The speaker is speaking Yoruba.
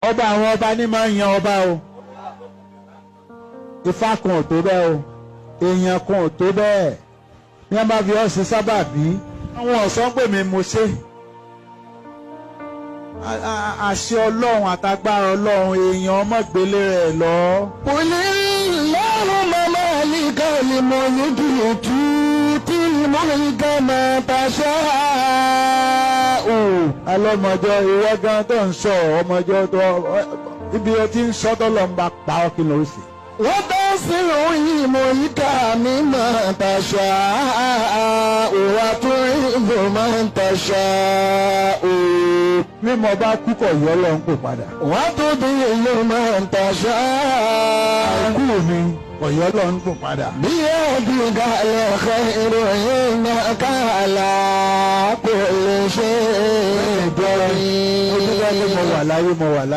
ọba àwọn ọba ní máa ń yan ọba o. Ifá kan ò tó bẹ́ẹ̀ o, èèyàn kan ò tó bẹ́ẹ̀. Ní wọ́n bá fi ọ́ ṣe sábàbí, àwọn ọ̀sán pè mí mo ṣe. Àṣẹ Ọlọ́run àtagbára Ọlọ́run èèyàn ọmọgbélé rẹ̀ lọ. قل اللهم مالك الملك تؤتي الملك من تشاء. Alọ́mọjọ́ ìwọ gan tó ń sọ ọmọjọ́ tó ibi ó ti ń sọ tó lọ ń bá pa ọ́ kí ló sì. وتنزع الملك ممن تشاء وتعز من تشاء. Bí mo bá kú kọ̀ yọ Ọlọ́run kò padà. وتضل من تشاء. Àìkú mi kọ̀ yọ Ọlọ́run kò padà. بيدك الخير إنك على كل شيء قدير. Mo dúpẹ́ pé mo wà láyé mo wà láyé.